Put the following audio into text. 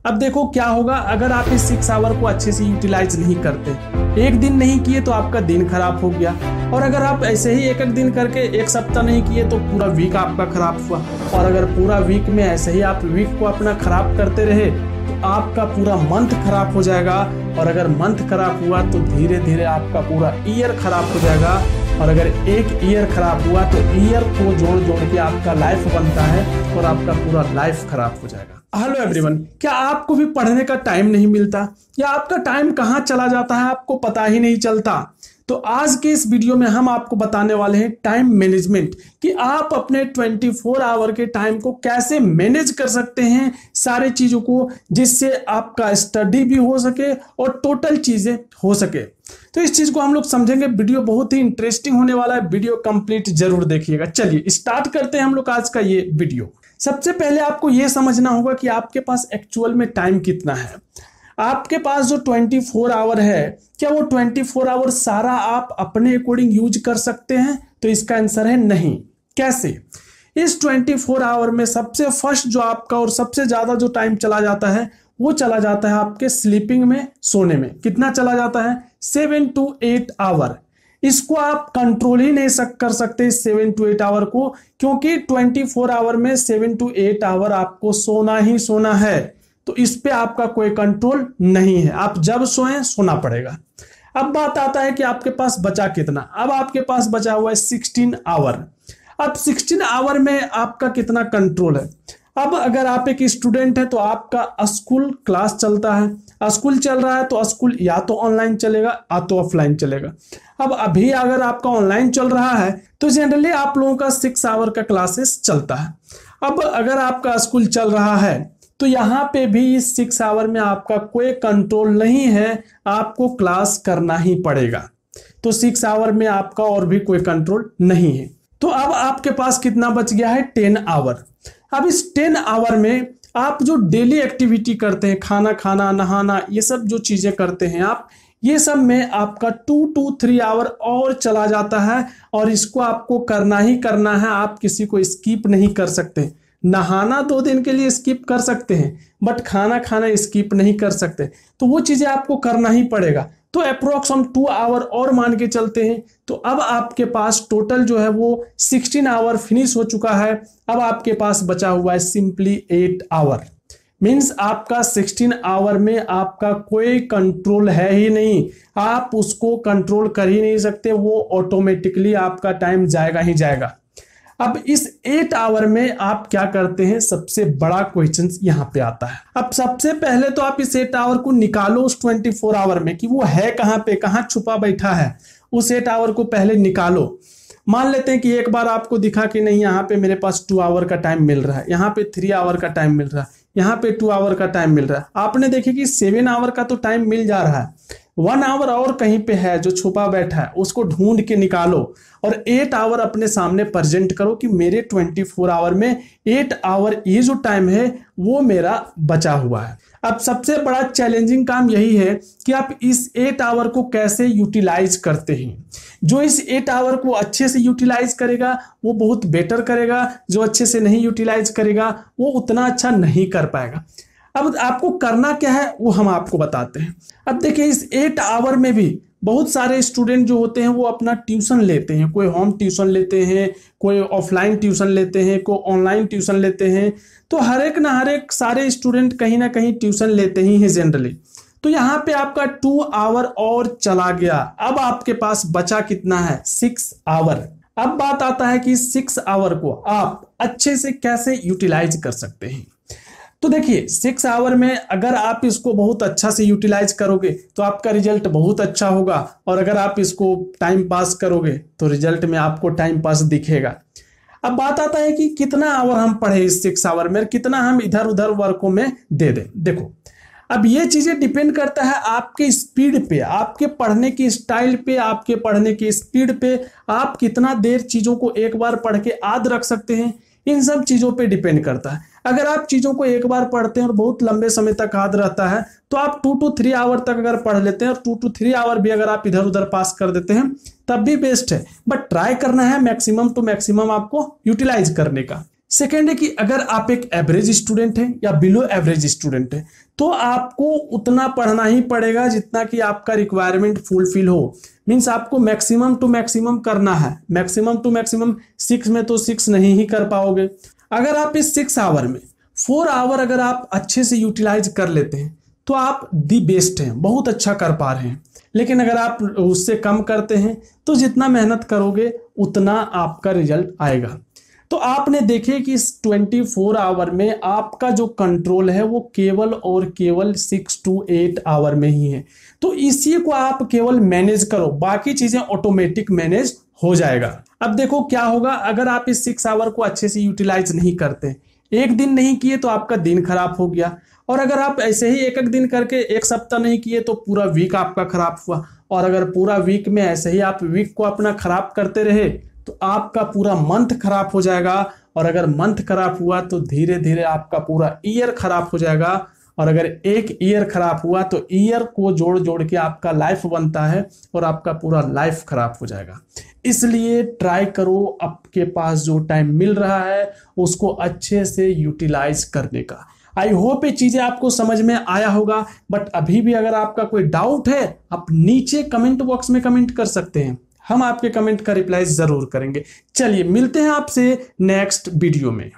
अब देखो क्या होगा अगर आप इस 6 आवर को अच्छे से यूटिलाइज नहीं करते। एक दिन नहीं किए तो आपका दिन खराब हो गया, और अगर आप ऐसे ही एक एक दिन करके एक सप्ताह नहीं किए तो पूरा वीक आपका खराब हुआ। और अगर पूरा वीक में ऐसे ही आप वीक को अपना खराब करते रहे तो आपका पूरा मंथ खराब हो जाएगा, और अगर मंथ खराब हुआ तो धीरे धीरे आपका पूरा ईयर खराब हो जाएगा, और अगर एक ईयर खराब हुआ तो ईयर को जोड़ जोड़ के आपका लाइफ बनता है और आपका पूरा लाइफ खराब हो जाएगा। हेलो एवरीवन, क्या आपको भी पढ़ने का टाइम नहीं मिलता, या आपका टाइम कहाँ चला जाता है आपको पता ही नहीं चलता? तो आज के इस वीडियो में हम आपको बताने वाले हैं टाइम मैनेजमेंट, कि आप अपने 24 आवर के टाइम को कैसे मैनेज कर सकते हैं सारे चीजों को, जिससे आपका स्टडी भी हो सके और टोटल चीजें हो सके। तो इस चीज को हम लोग समझेंगे। वीडियो बहुत ही इंटरेस्टिंग होने वाला है, वीडियो कंप्लीट जरूर देखिएगा। चलिए स्टार्ट करते हैं हम लोग आज का ये वीडियो। सबसे पहले आपको ये समझना होगा कि आपके पास एक्चुअल में टाइम कितना है। आपके पास जो 24 आवर है, क्या वो 24 आवर सारा आप अपने अकॉर्डिंग यूज कर सकते हैं? तो इसका आंसर है नहीं। कैसे? इस 24 आवर में सबसे फर्स्ट जो आपका और सबसे ज्यादा जो टाइम चला जाता है वो चला जाता है आपके स्लीपिंग में, सोने में। कितना चला जाता है? 7 to 8 आवर। इसको आप कंट्रोल ही नहीं कर सकते 7 to 8 आवर को, क्योंकि 24 आवर में 7 to 8 आवर आपको सोना ही सोना है। तो इस पे आपका कोई कंट्रोल नहीं है, आप जब सोएं सोना पड़ेगा। अब बात आता है कि आपके पास बचा कितना। अब आपके पास बचा हुआ है 16 आवर। अब 16 आवर में आपका कितना कंट्रोल है? अब अगर आप एक स्टूडेंट है तो आपका स्कूल क्लास चलता है, स्कूल चल रहा है तो स्कूल या तो ऑनलाइन चलेगा या तो ऑफलाइन चलेगा। अब अभी अगर आपका ऑनलाइन चल रहा है तो जनरली आप लोगों का 6 आवर का क्लासेस चलता है। अब अगर आपका स्कूल चल रहा है तो यहाँ पे भी इस 6 आवर में आपका कोई कंट्रोल नहीं है, आपको क्लास करना ही पड़ेगा। तो 6 आवर में आपका और भी कोई कंट्रोल नहीं है। तो अब आपके पास कितना बच गया है? 10 आवर। अब इस 10 आवर में आप जो डेली एक्टिविटी करते हैं, खाना खाना, नहाना, ये सब जो चीजें करते हैं आप, ये सब में आपका 2 to 3 आवर और चला जाता है, और इसको आपको करना ही करना है। आप किसी को स्किप नहीं कर सकते। नहाना 2 दिन के लिए स्किप कर सकते हैं, बट खाना खाना स्किप नहीं कर सकते। तो वो चीजें आपको करना ही पड़ेगा। तो अप्रोक्स हम 2 आवर और मान के चलते हैं। तो अब आपके पास टोटल जो है वो 16 आवर फिनिश हो चुका है। अब आपके पास बचा हुआ है सिंपली 8 आवर। मीन्स आपका 16 आवर में आपका कोई कंट्रोल है ही नहीं, आप उसको कंट्रोल कर ही नहीं सकते। वो ऑटोमेटिकली आपका टाइम जाएगा ही जाएगा। अब इस 8 आवर में आप क्या करते हैं? सबसे बड़ा क्वेश्चन यहाँ पे आता है। अब सबसे पहले तो आप इस 8 आवर को निकालो उस 24 आवर में, कि वो है कहाँ पे, कहाँ छुपा बैठा है। उस 8 आवर को पहले निकालो। मान लेते हैं कि एक बार आपको दिखा कि नहीं, यहाँ पे मेरे पास 2 आवर का टाइम मिल रहा है, यहाँ पे 3 आवर का टाइम मिल रहा है, यहाँ पे 2 आवर का टाइम मिल रहा है। आपने देखे कि 7 आवर का तो टाइम मिल जा रहा है, 1 आवर और कहीं पे है जो छुपा बैठा है, उसको ढूंढ के निकालो और 8 आवर अपने सामने प्रेजेंट करो कि मेरे 24 आवर में 8 आवर ये जो टाइम है वो मेरा बचा हुआ है। अब सबसे बड़ा चैलेंजिंग काम यही है कि आप इस 8 आवर को कैसे यूटिलाइज करते हैं। जो इस 8 आवर को अच्छे से यूटिलाइज करेगा वो बहुत बेटर करेगा, जो अच्छे से नहीं यूटिलाइज करेगा वो उतना अच्छा नहीं कर पाएगा। अब आपको करना क्या है वो हम आपको बताते हैं। अब देखिए, इस 8 आवर में भी बहुत सारे स्टूडेंट जो होते हैं वो अपना ट्यूशन लेते हैं। कोई होम ट्यूशन लेते हैं, कोई ऑफलाइन ट्यूशन लेते हैं, कोई ऑनलाइन ट्यूशन लेते हैं। तो हर एक सारे स्टूडेंट कहीं ना कहीं ट्यूशन लेते ही हैं जनरली। तो यहाँ पे आपका 2 आवर और चला गया। अब आपके पास बचा कितना है? 6 आवर। अब बात आता है कि 6 आवर को आप अच्छे से कैसे यूटिलाइज कर सकते हैं। तो देखिए, 6 आवर में अगर आप इसको बहुत अच्छा से यूटिलाइज करोगे तो आपका रिजल्ट बहुत अच्छा होगा, और अगर आप इसको टाइम पास करोगे तो रिजल्ट में आपको टाइम पास दिखेगा। अब बात आता है कि कितना आवर हम पढ़े इस 6 आवर में, कितना हम इधर उधर वर्कों में दे दें। देखो, अब ये चीजें डिपेंड करता है आपके स्पीड पे, आपके पढ़ने की स्टाइल पे, आपके पढ़ने की स्पीड पे। आप कितना देर चीजों को एक बार पढ़ के याद रख सकते हैं, इन सब चीजों पे डिपेंड करता है। अगर आप चीजों को एक बार पढ़ते हैं और बहुत लंबे समय तक याद रहता है तो आप 2 to 3 आवर तक अगर पढ़ लेते हैं, और 2 to 3 आवर भी अगर आप इधर उधर पास कर देते हैं तब भी बेस्ट है। बट ट्राई करना है मैक्सिमम टू मैक्सिमम आपको यूटिलाइज करने का। सेकेंड है कि अगर आप एक एवरेज स्टूडेंट हैं या बिलो एवरेज स्टूडेंट हैं तो आपको उतना पढ़ना ही पड़ेगा जितना कि आपका रिक्वायरमेंट फुलफिल हो। मीन्स आपको मैक्सिमम टू मैक्सिमम करना है। मैक्सिमम टू मैक्सिमम 6 में तो 6 नहीं ही कर पाओगे। अगर आप इस 6 आवर में 4 आवर अगर आप अच्छे से यूटिलाइज कर लेते हैं तो आप दी बेस्ट हैं, बहुत अच्छा कर पा रहे हैं। लेकिन अगर आप उससे कम करते हैं तो जितना मेहनत करोगे उतना आपका रिजल्ट आएगा। तो आपने देखे कि इस 24 आवर में आपका जो कंट्रोल है वो केवल और केवल 6 to 8 आवर में ही है। तो इसी को आप केवल मैनेज करो, बाकी चीजें ऑटोमेटिक मैनेज हो जाएगा। अब देखो क्या होगा अगर आप इस 6 आवर को अच्छे से यूटिलाइज नहीं करते। एक दिन नहीं किए तो आपका दिन खराब हो गया, और अगर आप ऐसे ही एक एक दिन करके एक सप्ताह नहीं किए तो पूरा वीक आपका खराब हुआ। और अगर पूरा वीक में ऐसे ही आप वीक को अपना खराब करते रहे तो आपका पूरा मंथ खराब हो जाएगा। और अगर मंथ खराब हुआ तो धीरे धीरे आपका पूरा ईयर खराब हो जाएगा। और अगर एक ईयर खराब हुआ तो ईयर को जोड़ जोड़ के आपका लाइफ बनता है और आपका पूरा लाइफ खराब हो जाएगा। इसलिए ट्राई करो आपके पास जो टाइम मिल रहा है उसको अच्छे से यूटिलाइज करने का। आई होप ये चीजें आपको समझ में आया होगा। बट अभी भी अगर आपका कोई डाउट है आप नीचे कमेंट बॉक्स में कमेंट कर सकते हैं, हम आपके कमेंट का रिप्लाई जरूर करेंगे। चलिए मिलते हैं आपसे नेक्स्ट वीडियो में।